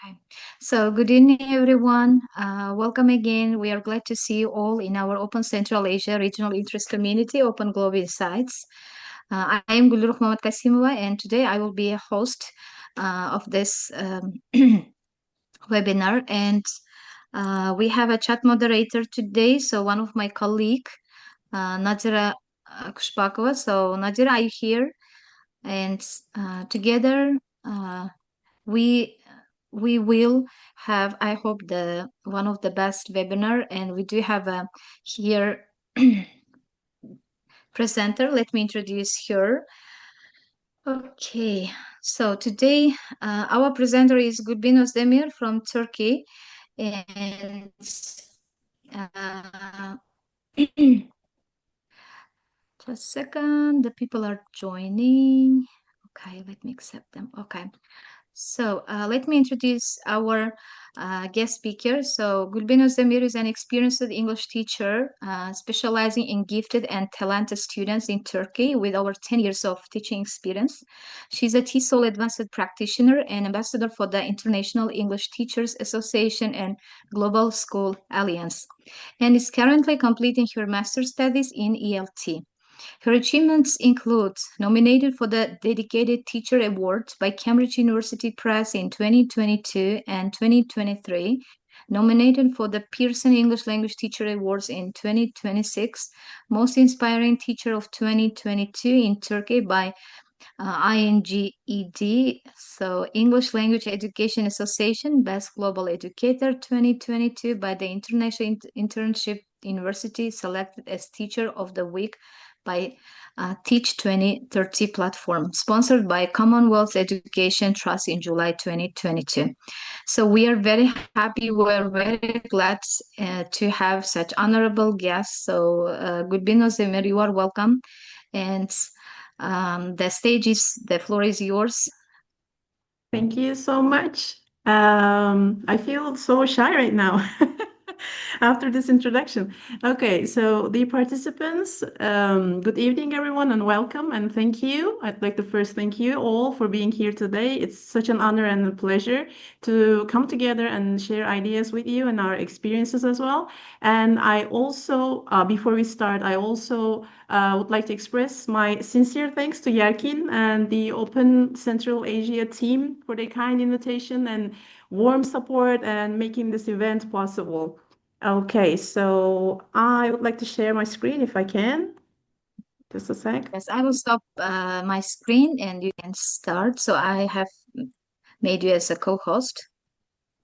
Okay. So, good evening, everyone. Welcome again. We are glad to see you all in our Open Central Asia Regional Interest Community, Open Global Insights. I am Gülruh Muhammad Kasimova, and today I will be a host of this webinar. And we have a chat moderator today. So, one of my colleague, Nadira Kushbakova. So, Nadira, are you here? And together, we we will have, I hope, the one of the best webinar, and we do have a here presenter. Let me introduce her. Okay, so today our presenter is Gülbin Özdemir from Turkey, and just a second, the people are joining. Okay, let me accept them. Okay. So let me introduce our guest speaker. So Gülbin Özdemir is an experienced English teacher specializing in gifted and talented students in Turkey with over 10 years of teaching experience. She's a TESOL advanced practitioner and ambassador for the International English Teachers Association and Global School Alliance, and is currently completing her master's studies in ELT. Her achievements include nominated for the Dedicated Teacher Award by Cambridge University Press in 2022 and 2023, nominated for the Pearson English Language Teacher Awards in 2026, Most Inspiring Teacher of 2022 in Turkey by INGED, so English Language Education Association, Best Global Educator 2022 by the International Internship University, selected as Teacher of the Week by Teach 2030 platform, sponsored by Commonwealth Education Trust in July 2022. So we are very happy, we're very glad to have such honorable guests. So Gülbin Özdemir, you are welcome. And the floor is yours. Thank you so much. I feel so shy right now after this introduction. Okay, so the participants, good evening, everyone, and welcome, and thank you. I'd like to first thank you all for being here today. It's such an honor and a pleasure to come together and share ideas with you and our experiences as well. And I also, before we start, I also would like to express my sincere thanks to Yerkin and the Open Central Asia team for their kind invitation and warm support and making this event possible. Okay, so I would like to share my screen if I can. Just a sec. Yes, I will stop my screen and you can start. So I have made you as a co-host.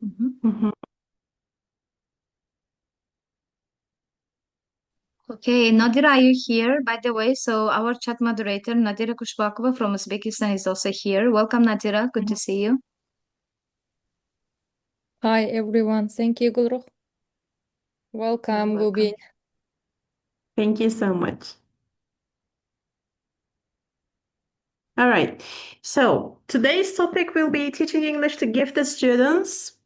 Mhm. Okay, Nadira, are you here? By the way, so our chat moderator, Nadira Kushbakova from Uzbekistan, is also here. Welcome, Nadira. Good to see you. Hi everyone, thank you Gülruh. Welcome Gülbin. Thank you so much. All right, so today's topic will be teaching English to gifted students.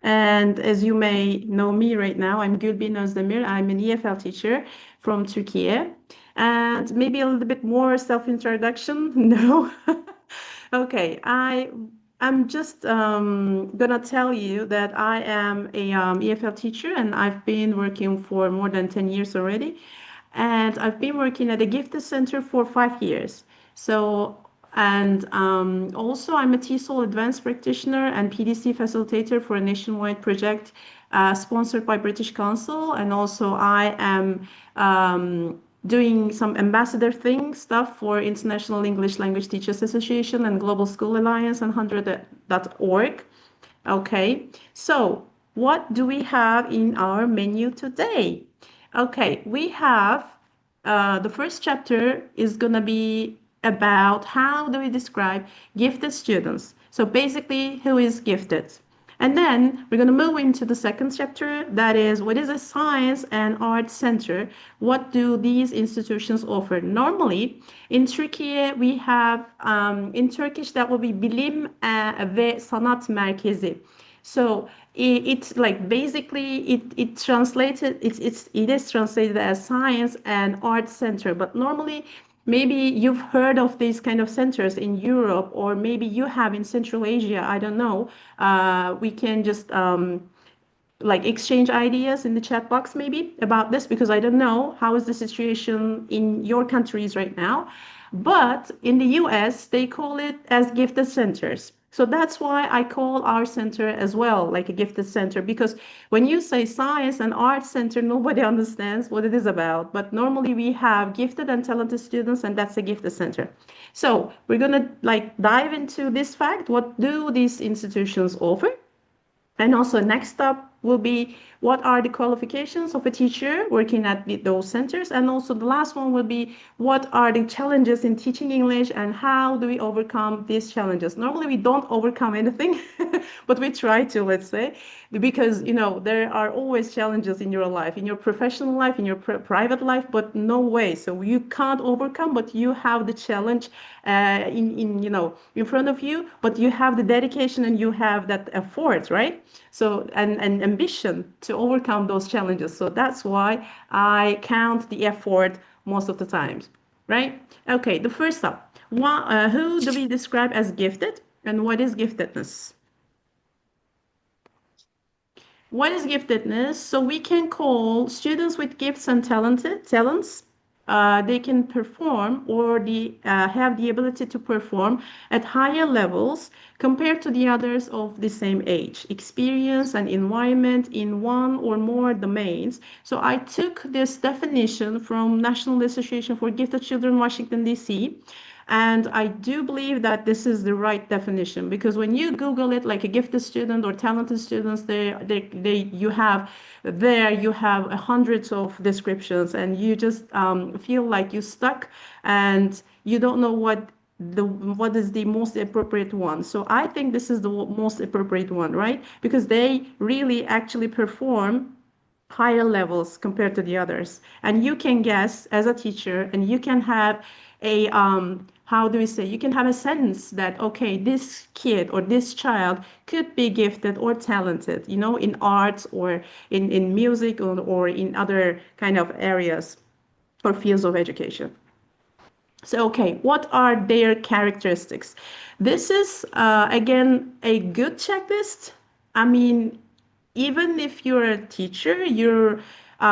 And as you may know me right now, I'm Gülbin Özdemir. I'm an EFL teacher from Turkey. And maybe a little bit more self-introduction. No. Okay, I'm just gonna tell you that I am a EFL teacher and I've been working for more than 10 years already. And I've been working at a gifted center for 5 years. So, and also I'm a TESOL advanced practitioner and PDC facilitator for a nationwide project sponsored by British Council. And also I am doing some ambassador stuff for International English Language Teachers Association and Global School Alliance and 100.org. Okay, so what do we have in our menu today? Okay, we have the first chapter is going to be about how do we describe gifted students. So basically, who is gifted? And then we're going to move into the second chapter, that is, what is a science and art center? What do these institutions offer? Normally, in Turkey, we have, in Turkish, that will be Bilim ve Sanat Merkezi. So it's like basically it translated it is translated as science and art center, but normally Maybe you've heard of these kind of centers in Europe, or maybe you have in Central Asia. I don't know. We can just like exchange ideas in the chat box maybe about this, because I don't know how is the situation in your countries right now. But in the US, they call it as gifted centers. So that's why I call our center as well like a gifted center, because when you say science and art center, nobody understands what it is about. But normally we have gifted and talented students, and that's a gifted center. So we're gonna like dive into this fact. What do these institutions offer? And also next up will be what are the qualifications of a teacher working at those centers? And also the last one will be what are the challenges in teaching English and how do we overcome these challenges? Normally we don't overcome anything, but we try to, let's say, because there are always challenges in your life, in your professional life, in your private life, but no way. So you can't overcome, but you have the challenge in front of you, but you have the dedication and you have that effort, right? So and ambition to overcome those challenges. So that's why I count the effort most of the times, right? Okay, the first up, who do we describe as gifted, and what is giftedness? What is giftedness? So we can call students with gifts and talents. They can perform or have the ability to perform at higher levels compared to the others of the same age, experience, and environment in one or more domains. So I took this definition from National Association for Gifted Children, Washington, D.C. And I do believe that this is the right definition, because when you Google it, like a gifted student or talented students, you have hundreds of descriptions, and you just feel like you're stuck, and you don't know what is the most appropriate one. So I think this is the most appropriate one, right? Because they really actually perform higher levels compared to the others. And you can guess as a teacher, and you can have a how do we say, you can have a sense that okay, this kid or this child could be gifted or talented, in arts or in music, or in other kind of areas or fields of education. So, okay, what are their characteristics? This is, again, a good checklist. I mean, even if you're a teacher,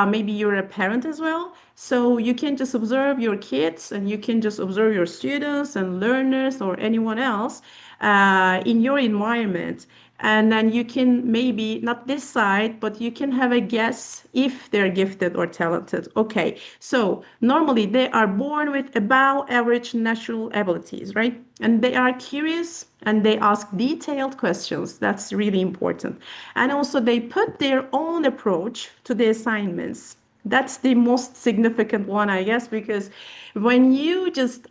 maybe you're a parent as well. So you can just observe your kids, and you can just observe your students and learners or anyone else in your environment. And then you can maybe not decide, but you can have a guess if they're gifted or talented. Okay, so normally they are born with above average natural abilities, right? And they are curious and they ask detailed questions. That's really important. And also they put their own approach to the assignments. That's the most significant one, I guess, because when you just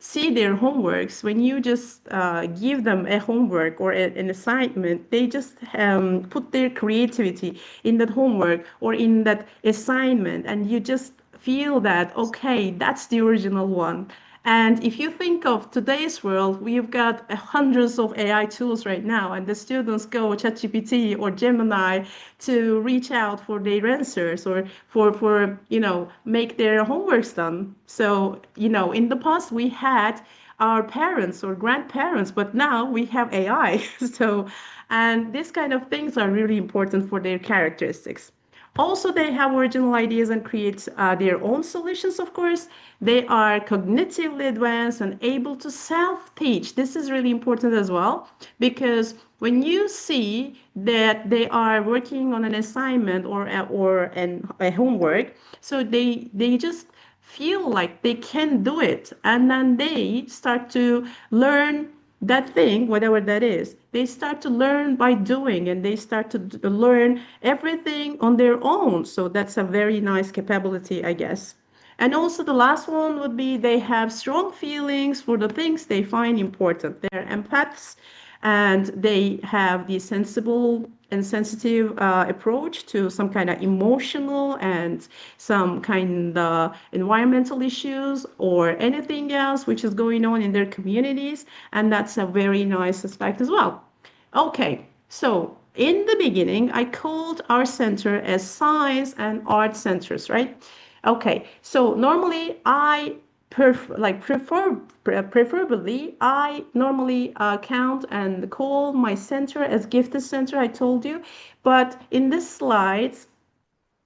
see their homeworks, when you just give them a homework or an assignment, they just put their creativity in that homework or in that assignment, and you just feel that, okay, that's the original one. And if you think of today's world, we've got hundreds of AI tools right now, and the students go ChatGPT or Gemini to reach out for their answers or for make their homeworks done. So in the past we had our parents or grandparents, but now we have AI. So, and these kind of things are really important for their characteristics. Also, they have original ideas and create their own solutions, of course. They are cognitively advanced and able to self-teach. This is really important as well, because when you see that they are working on an assignment or a homework, so they just feel like they can do it, and then they start to learn that thing, whatever that is. They start to learn by doing, and they start to learn everything on their own. So that's a very nice capability, I guess. And also the last one would be they have strong feelings for the things they find important. They're empaths, and they have the sensible and sensitive approach to some kind of emotional and some kind of environmental issues or anything else which is going on in their communities. And that's a very nice aspect as well. Okay, so in the beginning, I called our center as science and art centers, right? Okay, so normally I preferably, I normally count and call my center as gifted center, I told you. But in this slides,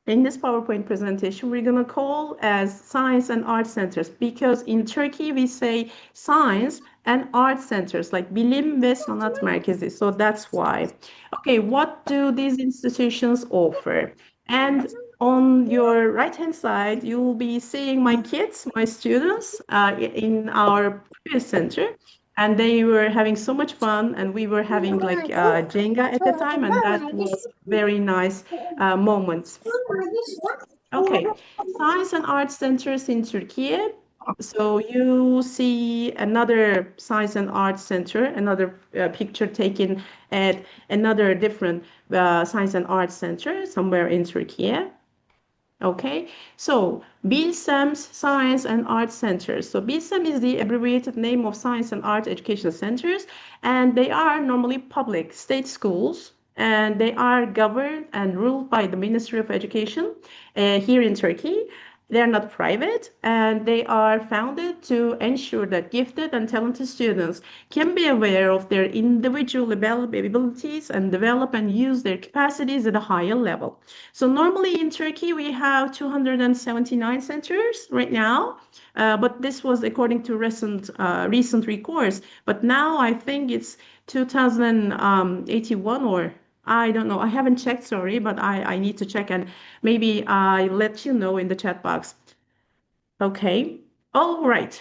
in this PowerPoint presentation, we're going to call as science and art centers because in Turkey we say science and art centers like bilim ve sanat merkezi. So that's why. Okay, what do these institutions offer? And on your right-hand side, you will be seeing my kids, my students in our previous center. And they were having so much fun, and we were having like Jenga at the time, and that was very nice moments. Okay, science and art centers in Turkey. So you see another science and art center, another picture taken at another different science and art center somewhere in Turkey. Okay, so BILSEM's Science and Art Centers. So BILSEM is the abbreviated name of Science and Art Education Centers, and they are normally public state schools, and they are governed and ruled by the Ministry of Education here in Turkey. They're not private, and they are founded to ensure that gifted and talented students can be aware of their individual abilities and develop and use their capacities at a higher level. So normally in Turkey, we have 279 centers right now, but this was according to recent records. But now I think it's 2081 or I don't know. I haven't checked, sorry, but I need to check and maybe I let you know in the chat box. Okay. All right.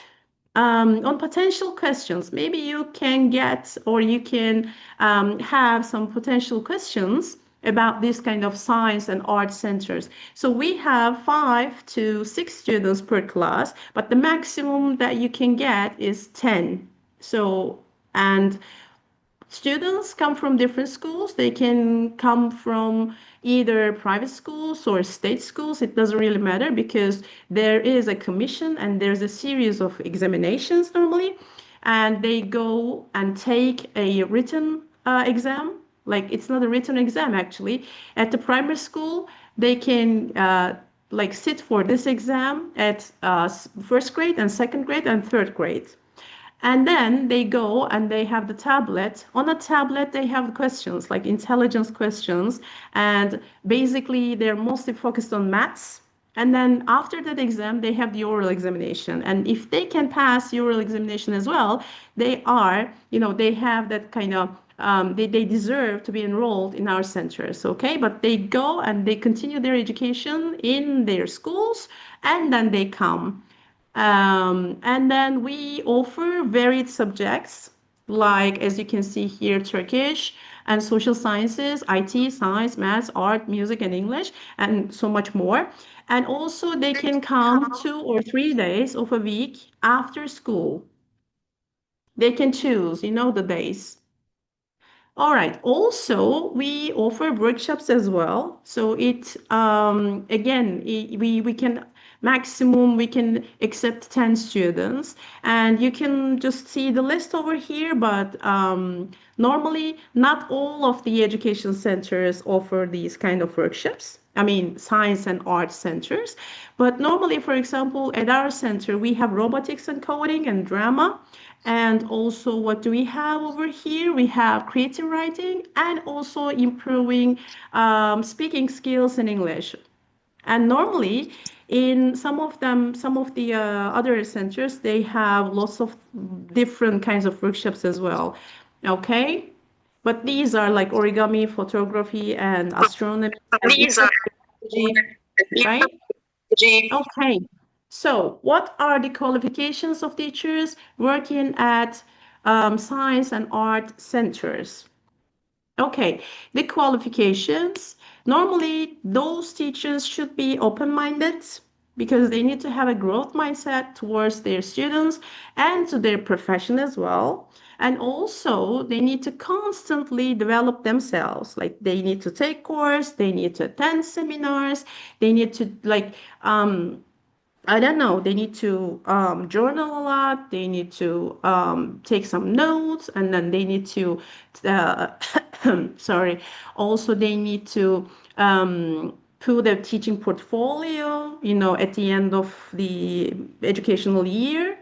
On potential questions, maybe you can get or you can have some potential questions about this kind of science and art centers. So we have 5 to 6 students per class, but the maximum that you can get is 10. So, and students come from different schools. They can come from either private schools or state schools. It doesn't really matter because there is a commission and there's a series of examinations normally. And they go and take a written exam. Like it's not a written exam actually. At the primary school, they can like sit for this exam at first grade and second grade and third grade. And then they go and they have the tablet. On a tablet, they have questions like intelligence questions. And basically, they're mostly focused on maths. And then after that exam, they have the oral examination. And if they can pass the oral examination as well, they are, they have that kind of, they deserve to be enrolled in our centers, okay? But they go and they continue their education in their schools and then they come. And then we offer varied subjects, like as you can see here, Turkish and social sciences, IT, science, maths, art, music, and English, and so much more. And also they can come 2 or 3 days of a week after school. They can choose, the days. All right. Also, we offer workshops as well. So it again, we can maximum we can accept 10 students, and you can just see the list over here. But normally, not all of the education centers offer these kind of workshops. I mean, science and art centers. But normally, for example, at our center, we have robotics and coding and drama. And also, what do we have over here? We have creative writing and also improving speaking skills in English. And normally, in some of the other centers, they have lots of different kinds of workshops as well. Okay? But these are like origami, photography, and astronomy, and ecology, right? Okay. So, what are the qualifications of teachers working at science and art centers? Okay, the qualifications. Normally, those teachers should be open-minded because they need to have a growth mindset towards their students and to their profession as well. And also, they need to constantly develop themselves. Like they need to take course, they need to attend seminars, they need to I don't know. They need to journal a lot. They need to take some notes, and then they need to, uh, sorry. Also, they need to put a teaching portfolio, at the end of the educational year.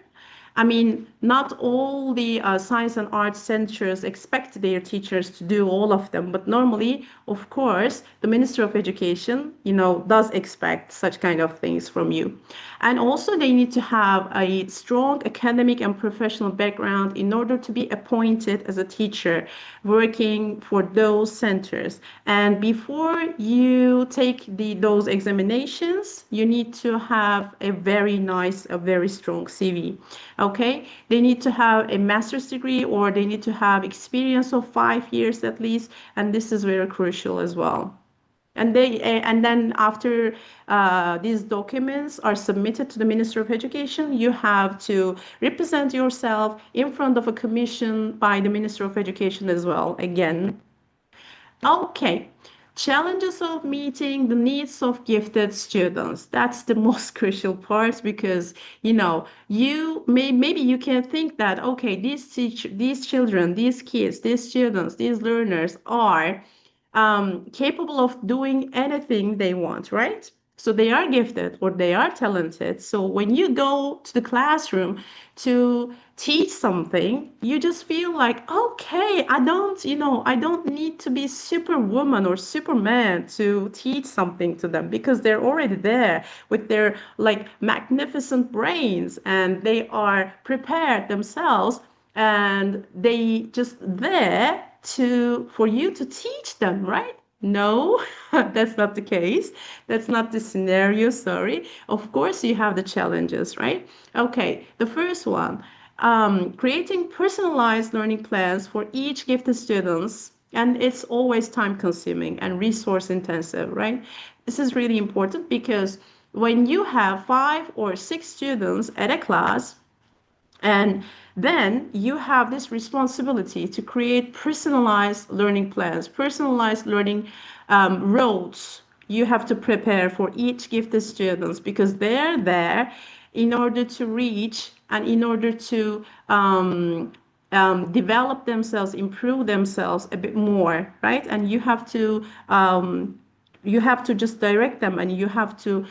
I mean, not all the science and arts centers expect their teachers to do all of them, but normally, of course, the Minister of Education, does expect such kind of things from you. And also, they need to have a strong academic and professional background in order to be appointed as a teacher working for those centers. And before you take those examinations, you need to have a very nice, a very strong CV. Okay, they need to have a master's degree or they need to have experience of 5 years at least, and this is very crucial as well. And then after these documents are submitted to the Minister of Education, you have to represent yourself in front of a commission by the Minister of Education as well. Again, okay. Challenges of meeting the needs of gifted students. That's the most crucial part because, maybe you can think that, okay, these children, these kids, these students, these learners are capable of doing anything they want, right? So they are gifted or they are talented. So when you go to the classroom to teach something, you just feel like, okay, I don't need to be superwoman or superman to teach something to them because they're already there with their like magnificent brains and they are prepared themselves and they just there for you to teach them, right? No, that's not the case. That's not the scenario, sorry. Of course, you have the challenges, right? Okay, the first one, creating personalized learning plans for each gifted students, and it's always time consuming and resource intensive, right? This is really important because when you have 5 or 6 students at a class, and then you have this responsibility to create personalized learning plans, personalized learning roads. You have to prepare for each gifted students because they're there in order to reach and in order to develop themselves, improve themselves a bit more, right? And you have to just direct them and you have to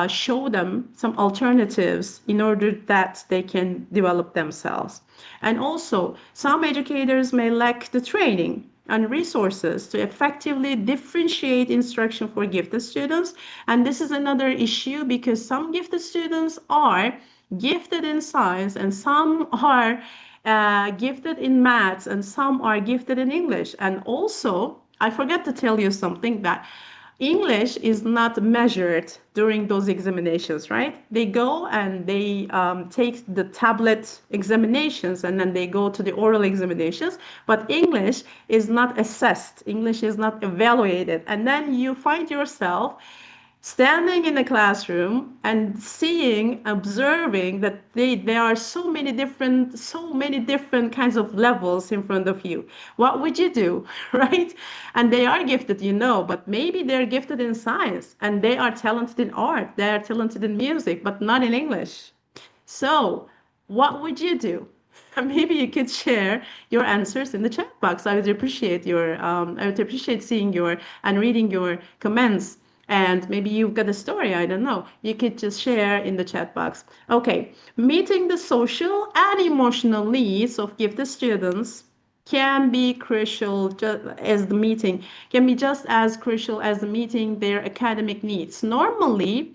show them some alternatives in order that they can develop themselves. And also, some educators may lack the training and resources to effectively differentiate instruction for gifted students. And this is another issue because some gifted students are gifted in science and some are gifted in maths and some are gifted in English. And also, I forgot to tell you something that English is not measured during those examinations, right? They go and they take the tablet examinations and then they go to the oral examinations, but English is not assessed, English is not evaluated. And then you find yourself standing in the classroom and seeing, observing that there are so many different kinds of levels in front of you. What would you do, right? And they are gifted, but maybe they're gifted in science and they are talented in art, they are talented in music, but not in English. So, what would you do? Maybe you could share your answers in the chat box. I would appreciate seeing your and reading your comments. And maybe you've got a story, I don't know. You could just share in the chat box. Okay, meeting the social and emotional needs of gifted students can be crucial as the meeting, can be just as crucial as the meeting their academic needs. Normally,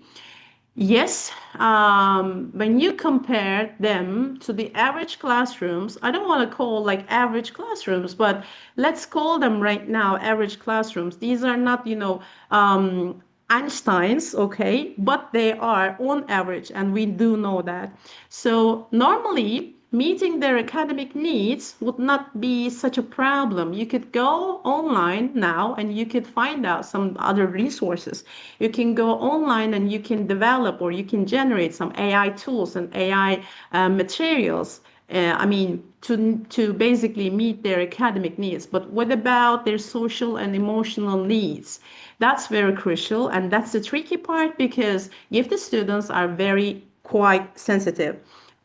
yes, when you compare them to the average classrooms, I don't want to call like average classrooms, but let's call them right now average classrooms. These are not, Einstein's, okay, but they are on average, and we do know that. So normally, meeting their academic needs would not be such a problem. You could go online now and you could find out some other resources. You can go online and you can develop or you can generate some AI tools and AI materials. To basically meet their academic needs. But what about their social and emotional needs? That's very crucial, and that's the tricky part because gifted students are very quite sensitive.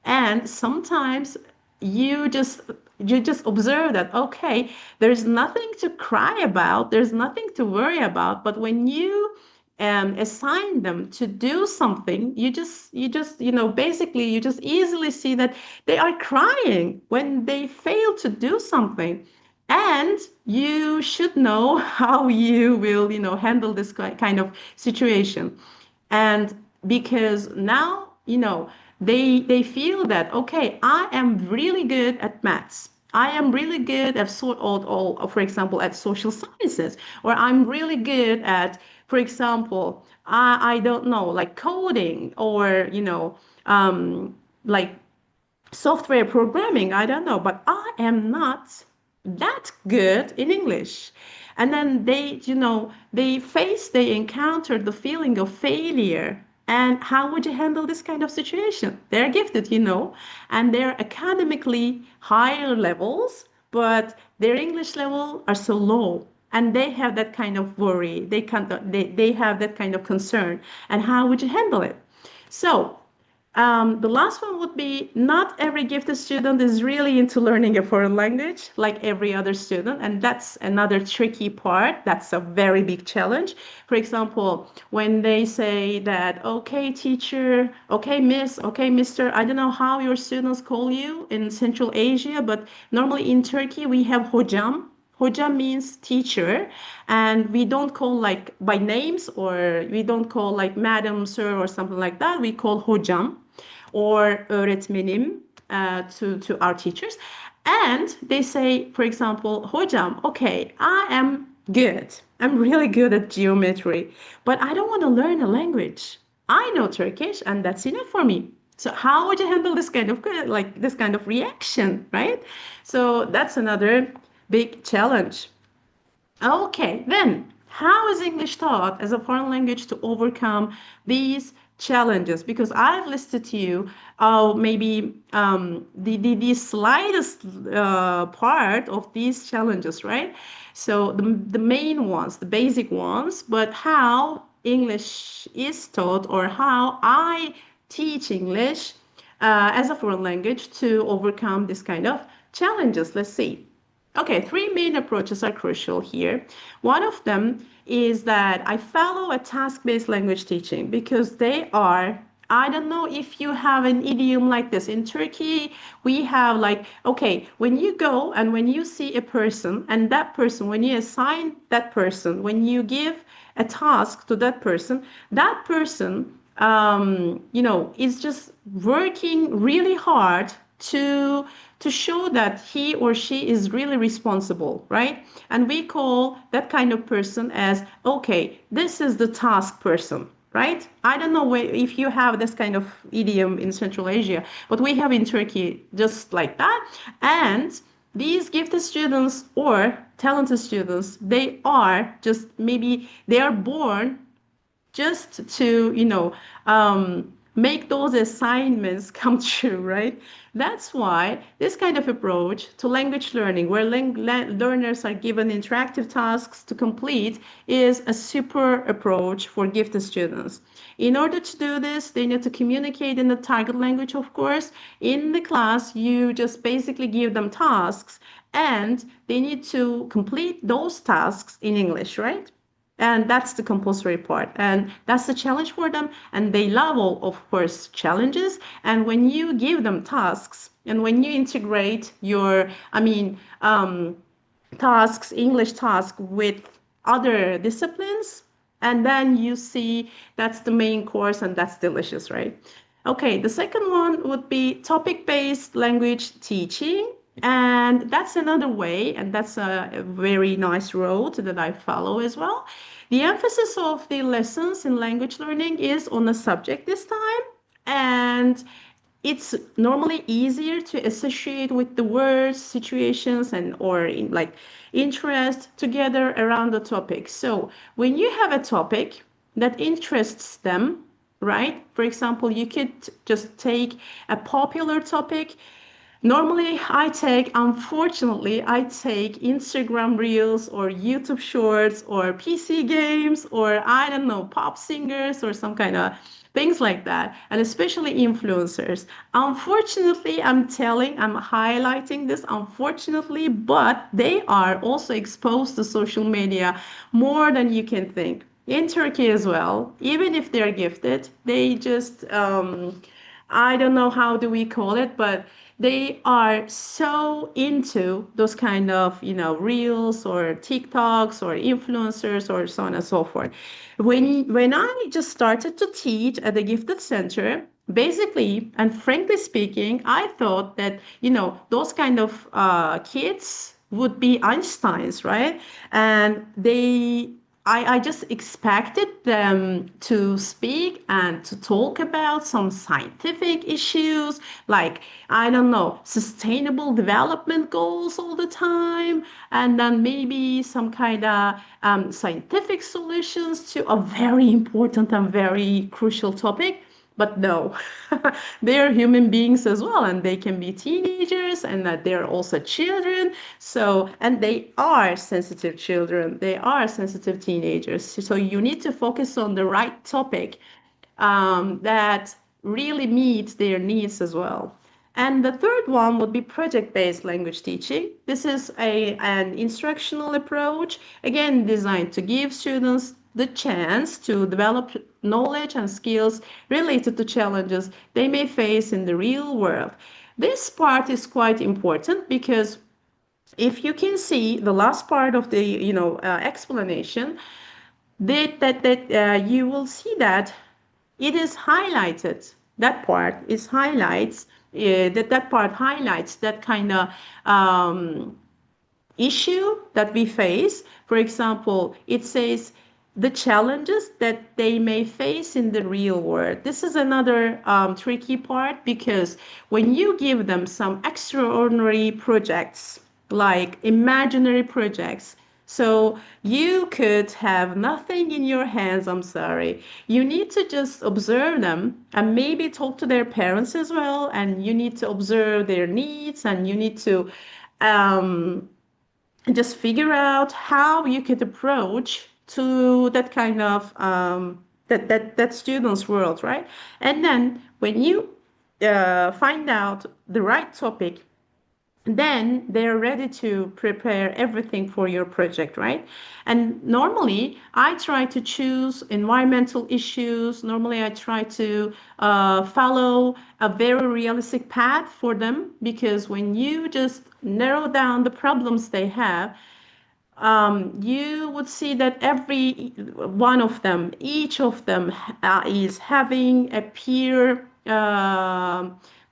And sometimes you just you just observe that okay, there's nothing to cry about, there's nothing to worry about, but when you assign them to do something, basically you just easily see that they are crying when they fail to do something. And you should know how you will, handle this kind of situation. And because now, they feel that, okay, I am really good at maths. I am really good at for example, at social sciences, or I'm really good at, for example, I don't know, like coding, or like software programming, I don't know, but I am not that good in English. And then they encounter the feeling of failure. And how would you handle this kind of situation? They're gifted, and they're academically higher levels, but their English level are so low. And they have that kind of worry. They have that kind of concern. And how would you handle it? So the last one would be, not every gifted student is really into learning a foreign language like every other student. And that's another tricky part. That's a very big challenge. For example, when they say that, okay, teacher, okay, miss, okay, mister, I don't know how your students call you in Central Asia, but normally in Turkey we have hocam. Hoca means teacher, and we don't call like by names, or we don't call like madam, sir, or something like that. We call hocam or öğretmenim to our teachers. And they say, for example, hocam, okay, I am good. I'm really good at geometry, but I don't want to learn a language. I know Turkish, and that's enough for me. So how would you handle this kind of reaction, right? So that's another big challenge. Okay, then how is English taught as a foreign language to overcome these challenges? Because I've listed to you maybe the slightest part of these challenges, right? So the main ones, the basic ones, but how English is taught, or how I teach English as a foreign language to overcome this kind of challenges. Let's see. Okay, three main approaches are crucial here. One of them is that I follow a task-based language teaching, because they are, I don't know if you have an idiom like this. In Turkey, we have like, okay, when you go and when you see a person, and that person, when you assign that person, when you give a task to that person, is just working really hard to show that he or she is really responsible, right? And we call that kind of person as, okay, this is the task person, right? I don't know if you have this kind of idiom in Central Asia, but we have in Turkey just like that. And these gifted students or talented students, they are just, maybe they are born just to make those assignments come true, right? That's why this kind of approach to language learning, where learners are given interactive tasks to complete, is a super approach for gifted students. In order to do this, they need to communicate in the target language, of course. In the class, you just basically give them tasks, and they need to complete those tasks in English, right? And that's the compulsory part. And that's the challenge for them. And they love all, of course, challenges. And when you give them tasks, and when you integrate your, tasks, English tasks, with other disciplines, and then you see that's the main course, and that's delicious, right? Okay, the second one would be topic-based language teaching. And that's another way, and that's a very nice road that I follow as well. The emphasis of the lessons in language learning is on a subject this time, and it's normally easier to associate with the words, situations, and or in like interest together around the topic. So when you have a topic that interests them, right? For example, you could just take a popular topic. Normally, unfortunately, I take Instagram Reels or YouTube Shorts or PC games, or I don't know, pop singers or some kind of things like that, and especially influencers. Unfortunately, I'm highlighting this, unfortunately, but they are also exposed to social media more than you can think. in Turkey as well, even if they're gifted, they just, I don't know how do we call it, but they are so into those kind of, reels or TikToks or influencers or so on and so forth. When I just started to teach at the Gifted Center, basically, and frankly speaking, I thought that, those kind of kids would be Einsteins, right? And I just expected them to speak and to talk about some scientific issues, like, I don't know, sustainable development goals all the time, and then maybe some kind of scientific solutions to a very important and very crucial topic. But no, they're human beings as well, and they can be teenagers, and that they're also children. So, and they are sensitive children, they are sensitive teenagers. So, you need to focus on the right topic that really meets their needs as well. And the third one would be project-based language teaching. This is an instructional approach, again, designed to give students the chance to develop knowledge and skills related to challenges they may face in the real world. This part is quite important because if you can see the last part of the explanation, that you will see that it is highlighted. That part is highlights that part highlights that kind of issue that we face. For example, it says the challenges that they may face in the real world. This is another tricky part, because when you give them some extraordinary projects, like imaginary projects, so you could have nothing in your hands, I'm sorry. You need to just observe them and maybe talk to their parents as well. And you need to observe their needs, and you need to um, just figure out how you could approach to that kind of that student's world, right? And then when you find out the right topic, then they're ready to prepare everything for your project, right? And normally I try to choose environmental issues. Normally I try to follow a very realistic path for them, because when you just narrow down the problems they have, you would see that every one of them, each of them is having a peer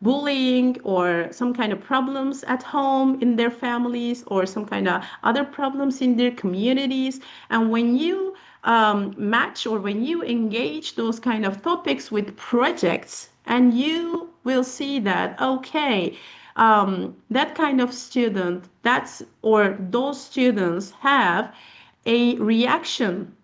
bullying or some kind of problems at home in their families, or some kind of other problems in their communities. And when you match, or when you engage those kind of topics with projects, and you will see that, okay, that kind of student, that's, or those students have a reaction,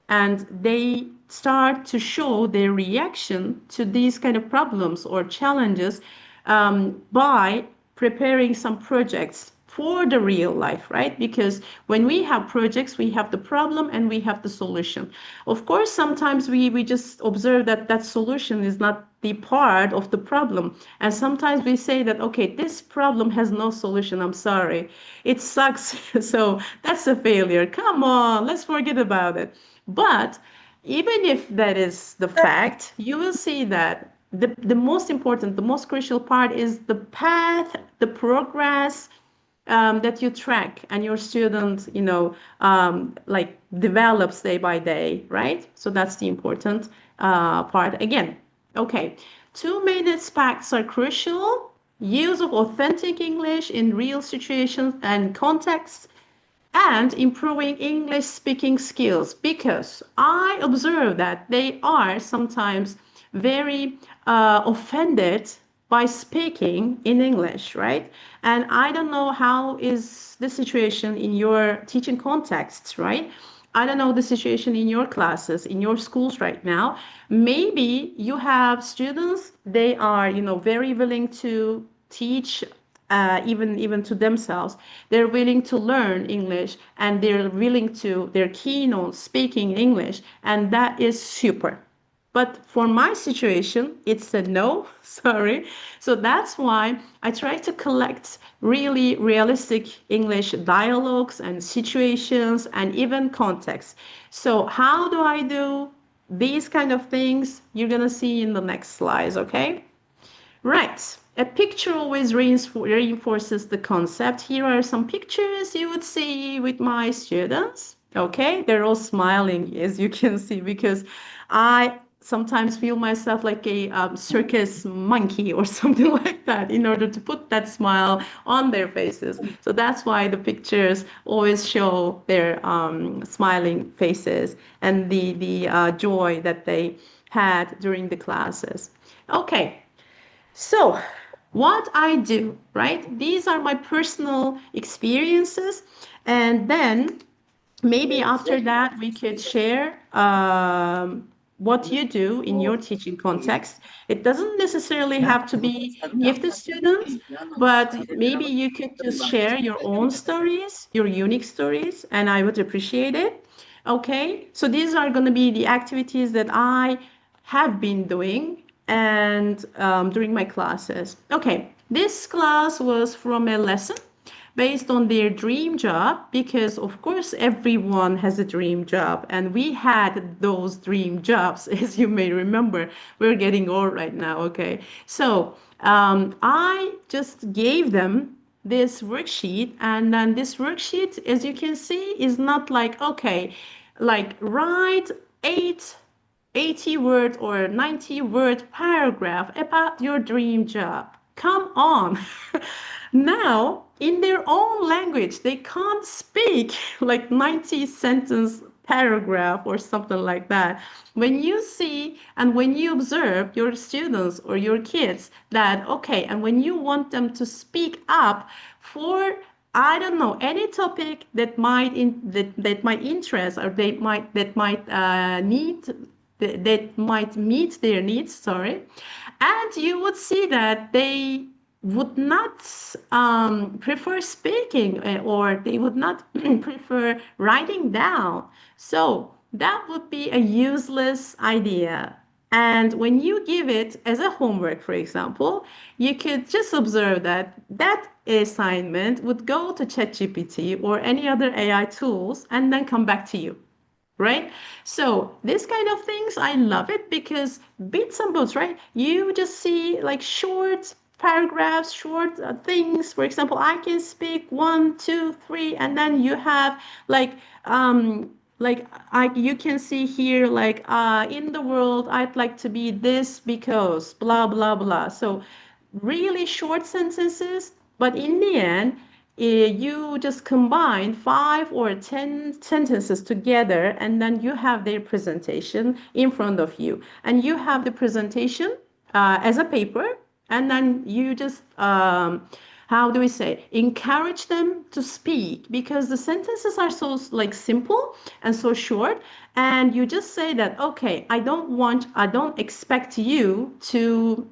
and they start to show their reaction to these kind of problems or challenges by preparing some projects for the real life, right? Because when we have projects, we have the problem and we have the solution. Of course, sometimes we just observe that that solution is not the part of the problem. And sometimes we say that, okay, this problem has no solution. I'm sorry. It sucks. So that's a failure. Come on, let's forget about it. But even if that is the fact, you will see that the most important, the most crucial part is the path, the progress that you track, and your student, like, develops day by day, right? So that's the important part. Again, okay, two main aspects are crucial: use of authentic English in real situations and contexts, and improving English speaking skills, because I observe that they are sometimes very offended by speaking in English, right? And I don't know how is the situation in your teaching contexts, right? I don't know the situation in your classes, in your schools right now. Maybe you have students, they are, very willing to teach, even to themselves. They're willing to learn English, and they're keen on speaking English, and that is super. But for my situation, it's a no, sorry. So that's why I try to collect really realistic English dialogues and situations and even context. So how do I do these kind of things? You're gonna see in the next slides, okay? Right. A picture always reinforces the concept. Here are some pictures you would see with my students. Okay, they're all smiling, as you can see, because I sometimes feel myself like a circus monkey or something like that in order to put that smile on their faces. So that's why the pictures always show their smiling faces and the joy that they had during the classes. Okay, so, what I do, right? These are my personal experiences. And then maybe after that, we could share what you do in your teaching context. It doesn't necessarily have to be gifted students, but maybe you could just share your own stories, your unique stories, and I would appreciate it. Okay, so these are going to be the activities that I have been doing and during my classes. Okay, this class was from a lesson based on their dream job because of course everyone has a dream job and we had those dream jobs as you may remember. We're getting old right now. Okay, so I just gave them this worksheet, and then this worksheet, as you can see, is not like, okay, like write 80 word or 90 word paragraph about your dream job. Come on. Now, in their own language, they can't speak like 90 sentence paragraph or something like that. When you see and when you observe your students or your kids that, okay, and when you want them to speak up for, I don't know, any topic that might interest or that might need that might meet their needs, sorry, and you would see that they would not prefer speaking or they would not prefer writing down. So that would be a useless idea. And when you give it as a homework, for example, you could just observe that that assignment would go to ChatGPT or any other AI tools and then come back to you, right? So this kind of things, I love it because bits and bobs, right? You just see like short paragraphs, short things. For example, I can speak one, two, three, and then you have like you can see here like in the world I'd like to be this because blah blah blah. So really short sentences, but in the end, you just combine 5 or 10 sentences together, and then you have their presentation in front of you. And you have the presentation as a paper, and then you just, how do we say, encourage them to speak because the sentences are so like simple and so short. And you just say that, okay, I don't expect you to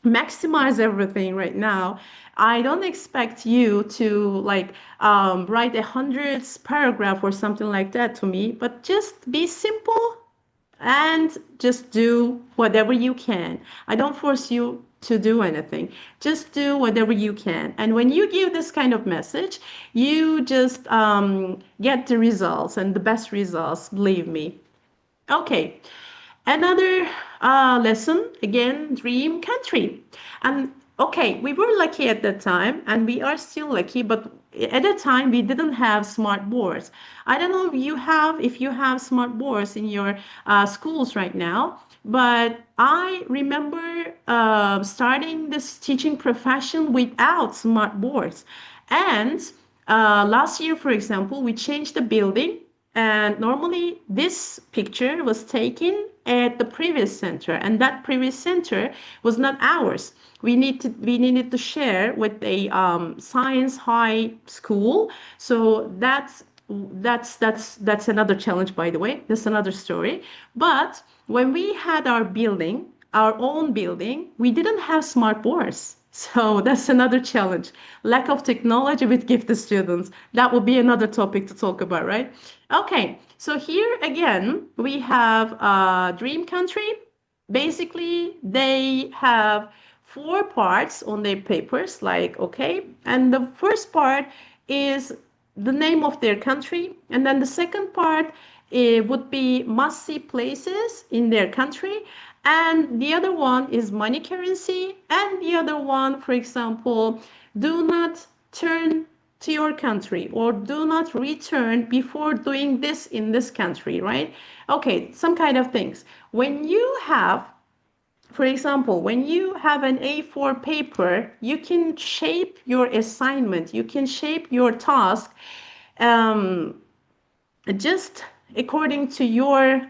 maximize everything right now. I don't expect you to like write 100 paragraph or something like that to me, but just be simple and just do whatever you can. I don't force you to do anything. Just do whatever you can. And when you give this kind of message, you just get the results and the best results, believe me. Okay, another lesson again, dream country. And okay, we were lucky at that time, and we are still lucky, but at that time we didn't have smart boards. I don't know if you have smart boards in your schools right now, but I remember starting this teaching profession without smart boards. And last year, for example, we changed the building, and normally this picture was taken at the previous center, and that previous center was not ours. We needed to share with a science high school. So that's another challenge, by the way. That's another story. But when we had our building, our own building, we didn't have smart boards. So that's another challenge. Lack of technology with gifted students. That will be another topic to talk about, right? Okay, so here again, we have Dream Country. basically they have 4 parts on their papers, like, okay, and the first part is the name of their country, and then the second part would be must see places in their country, and the other one is money currency, and the other one, for example, do not turn to your country or do not return before doing this in this country, right? Okay, some kind of things. When you have, for example, when you have an A4 paper, you can shape your assignment, you can shape your task um, just according to your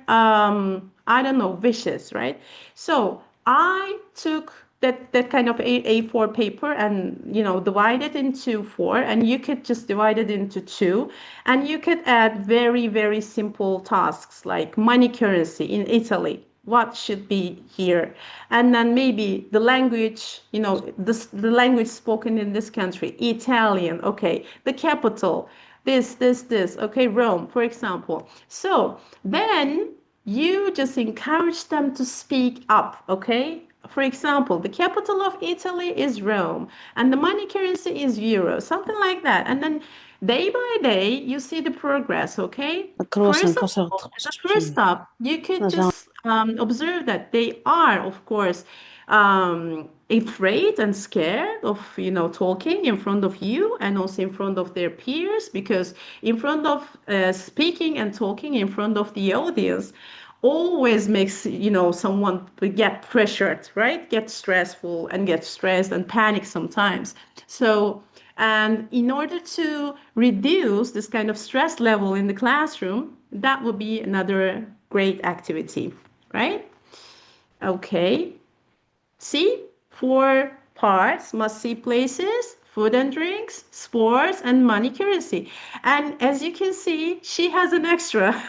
I don't know, wishes, right? So I took that kind of A4 paper and divide it into 4, and you could just divide it into 2, and you could add very, very simple tasks like money currency in Italy, what should be here, and then maybe the language, the language spoken in this country, Italian. Okay, the capital, this, okay, Rome, for example. So then you just encourage them to speak up, okay? For example, the capital of Italy is Rome, and the money currency is euro, something like that. And then day by day, you see the progress, okay? First of all, as a first step, you could just observe that they are, of course, afraid and scared of talking in front of you and also in front of their peers, because in front of speaking and talking in front of the audience always makes someone get pressured, right, get stressful and get stressed and panic sometimes. So, and in order to reduce this kind of stress level in the classroom, that would be another great activity, right? Okay. See, 4 parts: must see places, food and drinks, sports, and money currency. And as you can see, she has an extra.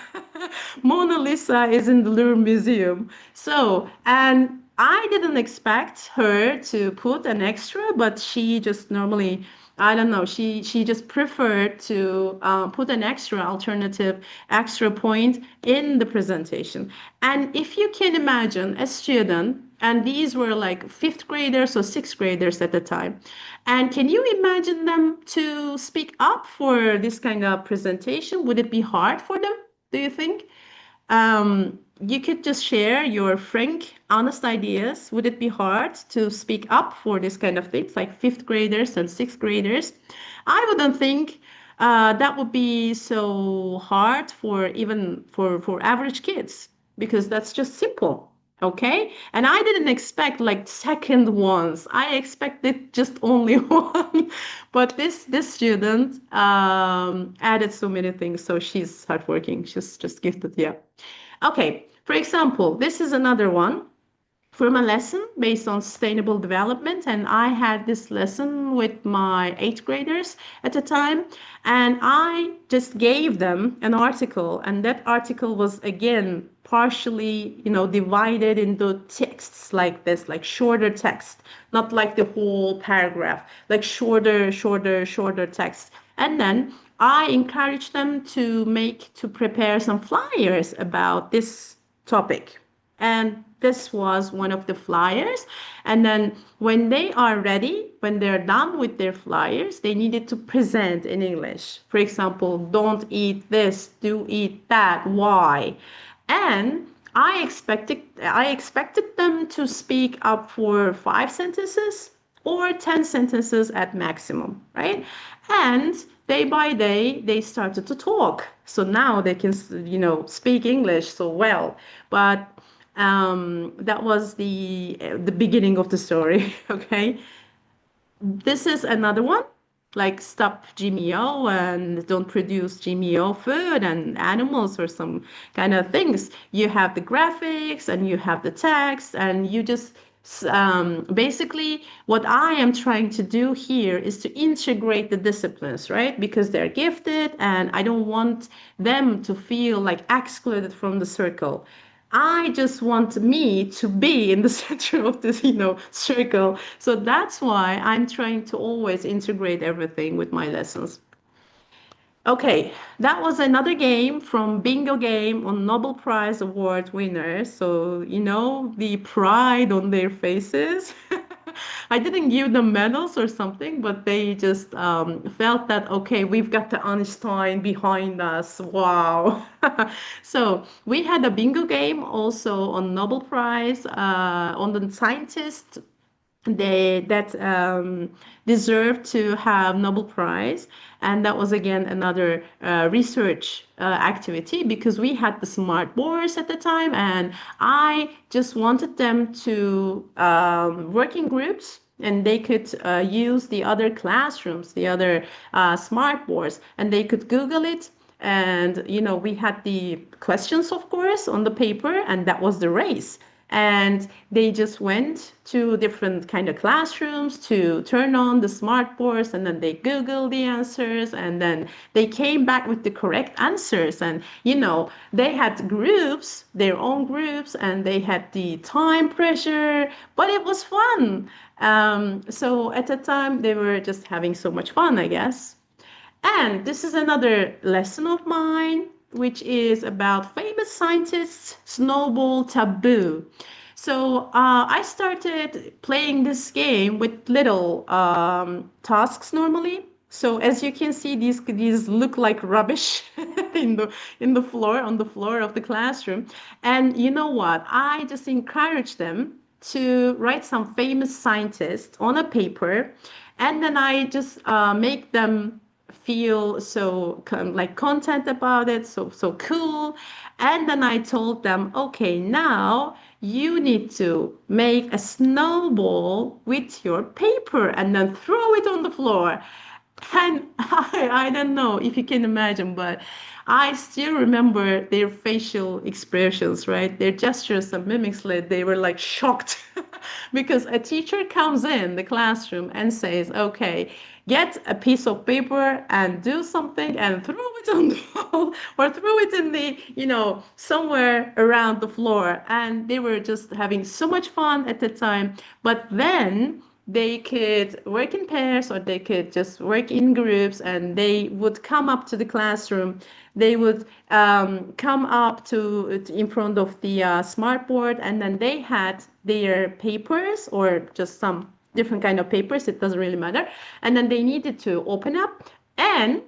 Mona Lisa is in the Louvre Museum. So, and I didn't expect her to put an extra, but she just normally, I don't know, she just preferred to put an extra alternative, extra point in the presentation. And if you can imagine a student, and these were like 5th graders or 6th graders at the time, and can you imagine them to speak up for this kind of presentation? Would it be hard for them, do you think? You could just share your frank, honest ideas. Would it be hard to speak up for this kind of things, like 5th graders and 6th graders? I wouldn't think that would be so hard for even for average kids, because that's just simple. Okay, and I didn't expect like second ones. I expected just only one, but this student added so many things. So she's hardworking. She's just gifted. Yeah. Okay. For example, this is another one from a lesson based on sustainable development. And I had this lesson with my 8th graders at the time. And I just gave them an article. And that article was, again, partially, divided into texts like this, like shorter text, not like the whole paragraph, like shorter text. And then I encouraged them to prepare some flyers about this topic. And this was one of the flyers. And then when they are ready, when they're done with their flyers, they needed to present in English. For example, don't eat this, do eat that, why? And I expected them to speak up for 5 sentences or 10 sentences at maximum, right? And day by day, they started to talk. So now they can, speak English so well. But that was the beginning of the story. Okay, this is another one, like stop GMO and don't produce GMO food and animals or some kind of things. You have the graphics and you have the text, and you just basically what I am trying to do here is to integrate the disciplines, right? Because they're gifted and I don't want them to feel like excluded from the circle. I just want me to be in the center of this, circle. So that's why I'm trying to always integrate everything with my lessons. Okay, that was another game from Bingo Game on Nobel Prize Award winners. So, the pride on their faces. I didn't give them medals or something, but they just felt that, okay, we've got the Einstein behind us. Wow. So we had a bingo game also on Nobel Prize, on the scientist that deserved to have Nobel Prize. And that was again another research activity because we had the smart boards at the time, and I just wanted them to work in groups and they could use the other classrooms, the other smart boards, and they could Google it. And we had the questions, of course, on the paper, and that was the race. And they just went to different kind of classrooms to turn on the smart boards, and then they Google the answers, and then they came back with the correct answers. And they had groups, their own groups, and they had the time pressure, but it was fun. So at the time they were just having so much fun, I guess. And this is another lesson of mine, which is about famous scientists' snowball taboo. So I started playing this game with little tasks normally. So as you can see, these look like rubbish in the floor on the floor of the classroom. And you know what? I just encourage them to write some famous scientist on a paper, and then I just make them feel so like content about it, so cool. And then I told them, okay, now you need to make a snowball with your paper and then throw it on the floor. And I don't know if you can imagine, but I still remember their facial expressions, right? Their gestures and mimics, they were like shocked because a teacher comes in the classroom and says, okay, get a piece of paper and do something and throw it on the wall or throw it in the, somewhere around the floor. And they were just having so much fun at the time. But then they could work in pairs or they could just work in groups, and they would come up to the classroom. They would come up to in front of the smart board, and then they had their papers or just some different kind of papers, it doesn't really matter. And then they needed to open up, and